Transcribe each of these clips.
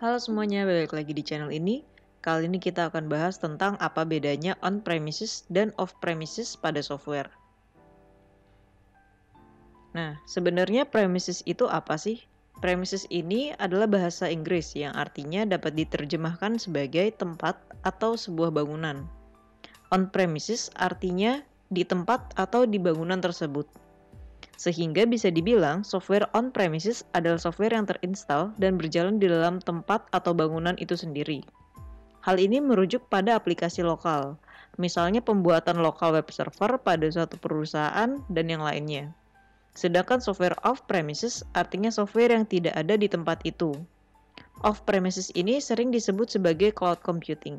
Halo semuanya, balik lagi di channel ini. Kali ini kita akan bahas tentang apa bedanya on-premises dan off-premises pada software. Nah, sebenarnya premises itu apa sih? Premises ini adalah bahasa Inggris yang artinya dapat diterjemahkan sebagai tempat atau sebuah bangunan. On-premises artinya di tempat atau di bangunan tersebut. Sehingga bisa dibilang software on-premises adalah software yang terinstall dan berjalan di dalam tempat atau bangunan itu sendiri. Hal ini merujuk pada aplikasi lokal, misalnya pembuatan lokal web server pada suatu perusahaan dan yang lainnya. Sedangkan software off-premises artinya software yang tidak ada di tempat itu. Off-premises ini sering disebut sebagai cloud computing.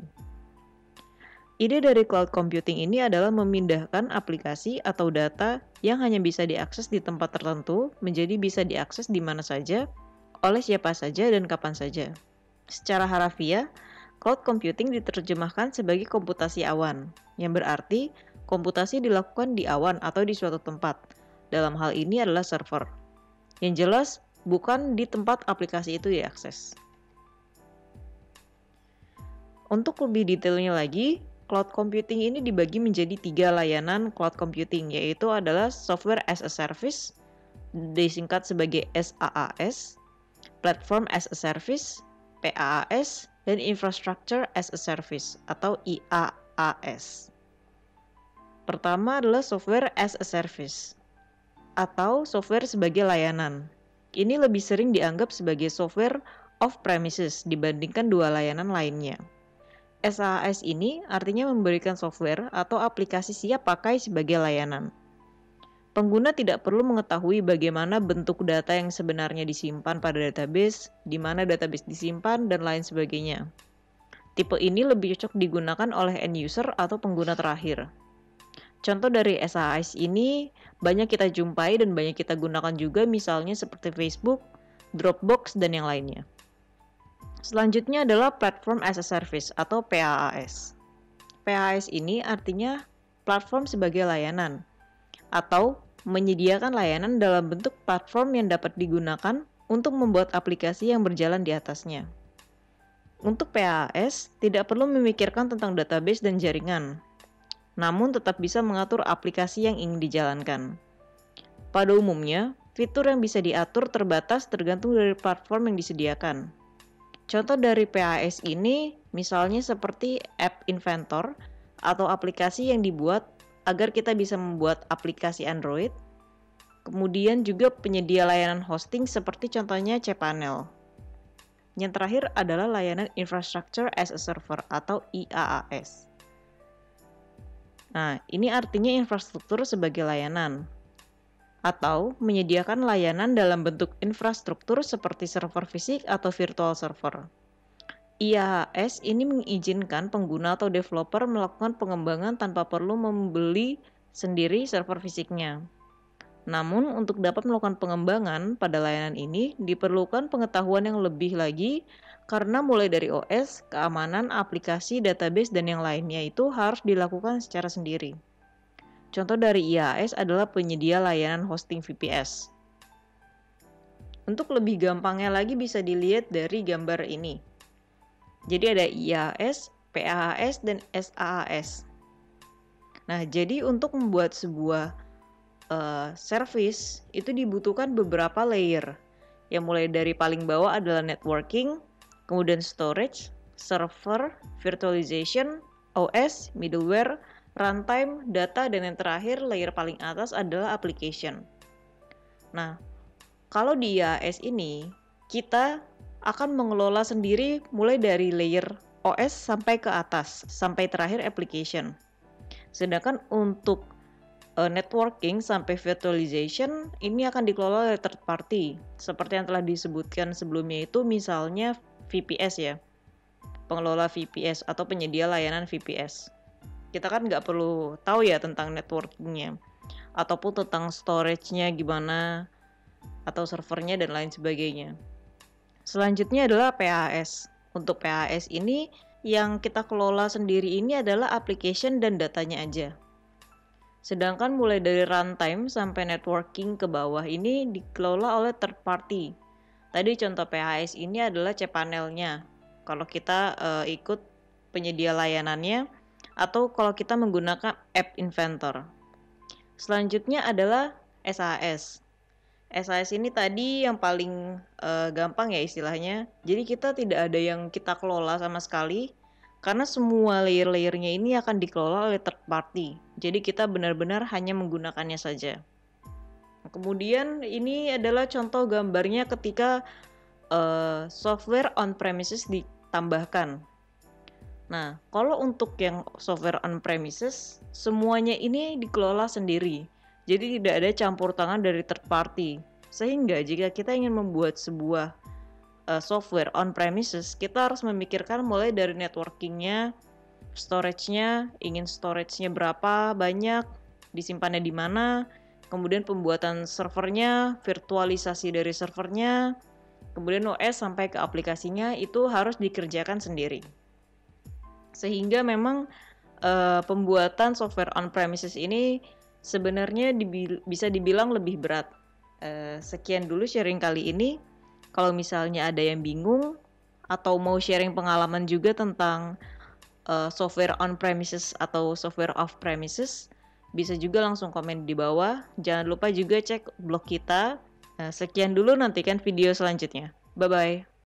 Ide dari cloud computing ini adalah memindahkan aplikasi atau data yang hanya bisa diakses di tempat tertentu menjadi bisa diakses di mana saja, oleh siapa saja dan kapan saja. Secara harafiah, cloud computing diterjemahkan sebagai komputasi awan, yang berarti komputasi dilakukan di awan atau di suatu tempat. Dalam hal ini adalah server. Yang jelas, bukan di tempat aplikasi itu diakses. Untuk lebih detailnya lagi, cloud computing ini dibagi menjadi 3 layanan cloud computing, yaitu adalah Software as a Service, disingkat sebagai SaaS, Platform as a Service, PaaS, dan Infrastructure as a Service atau IaaS. Pertama adalah Software as a Service atau software sebagai layanan. Ini lebih sering dianggap sebagai software off-premises dibandingkan dua layanan lainnya. SaaS ini artinya memberikan software atau aplikasi siap pakai sebagai layanan. Pengguna tidak perlu mengetahui bagaimana bentuk data yang sebenarnya disimpan pada database, di mana database disimpan, dan lain sebagainya. Tipe ini lebih cocok digunakan oleh end user atau pengguna terakhir. Contoh dari SaaS ini banyak kita jumpai dan banyak kita gunakan juga, misalnya seperti Facebook, Dropbox, dan yang lainnya. Selanjutnya adalah Platform as a Service atau PaaS. PaaS ini artinya platform sebagai layanan, atau menyediakan layanan dalam bentuk platform yang dapat digunakan untuk membuat aplikasi yang berjalan di atasnya. Untuk PaaS, tidak perlu memikirkan tentang database dan jaringan, namun tetap bisa mengatur aplikasi yang ingin dijalankan. Pada umumnya, fitur yang bisa diatur terbatas tergantung dari platform yang disediakan. Contoh dari PaaS ini misalnya seperti App Inventor atau aplikasi yang dibuat agar kita bisa membuat aplikasi Android. Kemudian juga penyedia layanan hosting seperti contohnya cPanel. Yang terakhir adalah layanan Infrastructure as a Server atau IaaS. Nah, ini artinya infrastruktur sebagai layanan, atau menyediakan layanan dalam bentuk infrastruktur seperti server fisik atau virtual server. IaaS ini mengizinkan pengguna atau developer melakukan pengembangan tanpa perlu membeli sendiri server fisiknya. Namun, untuk dapat melakukan pengembangan pada layanan ini diperlukan pengetahuan yang lebih lagi karena mulai dari OS, keamanan, aplikasi, database, dan yang lainnya itu harus dilakukan secara sendiri. Contoh dari IaaS adalah penyedia layanan hosting VPS. Untuk lebih gampangnya lagi bisa dilihat dari gambar ini. Jadi ada IaaS, PaaS, dan SaaS. Nah, jadi untuk membuat sebuah service itu dibutuhkan beberapa layer. Yang mulai dari paling bawah adalah networking, kemudian storage, server, virtualization, OS, middleware, runtime, data, dan yang terakhir layer paling atas adalah application. Nah, kalau di IaaS ini kita akan mengelola sendiri mulai dari layer OS sampai ke atas, sampai terakhir application. Sedangkan untuk networking sampai virtualization ini akan dikelola oleh third party, seperti yang telah disebutkan sebelumnya itu misalnya VPS ya, pengelola VPS atau penyedia layanan VPS. Kita kan nggak perlu tahu ya tentang networkingnya, ataupun tentang storage-nya gimana, atau servernya dan lain sebagainya. Selanjutnya adalah PaaS. Untuk PaaS ini yang kita kelola sendiri ini adalah application dan datanya aja. Sedangkan mulai dari runtime sampai networking ke bawah ini dikelola oleh third party, Tadi contoh PHS ini adalah cPanel-nya. Kalau kita ikut penyedia layanannya atau kalau kita menggunakan App Inventor. Selanjutnya adalah SAS. SAS ini tadi yang paling gampang ya istilahnya. Jadi kita tidak ada yang kita kelola sama sekali karena semua layer-layernya ini akan dikelola oleh third party. Jadi kita benar-benar hanya menggunakannya saja. Kemudian ini adalah contoh gambarnya ketika software on-premises ditambahkan. Nah, kalau untuk yang software on-premises, semuanya ini dikelola sendiri. Jadi tidak ada campur tangan dari third party. Sehingga jika kita ingin membuat sebuah software on-premises, kita harus memikirkan mulai dari networking-nya, storage-nya, ingin storage-nya berapa banyak, disimpannya di mana, kemudian pembuatan servernya, virtualisasi dari servernya, kemudian OS sampai ke aplikasinya itu harus dikerjakan sendiri. Sehingga memang pembuatan software on-premises ini sebenarnya bisa dibilang lebih berat. Sekian dulu sharing kali ini. Kalau misalnya ada yang bingung atau mau sharing pengalaman juga tentang software on-premises atau software off-premises, bisa juga langsung komen di bawah. Jangan lupa juga cek blog kita. Sekian dulu, nantikan video selanjutnya. Bye-bye.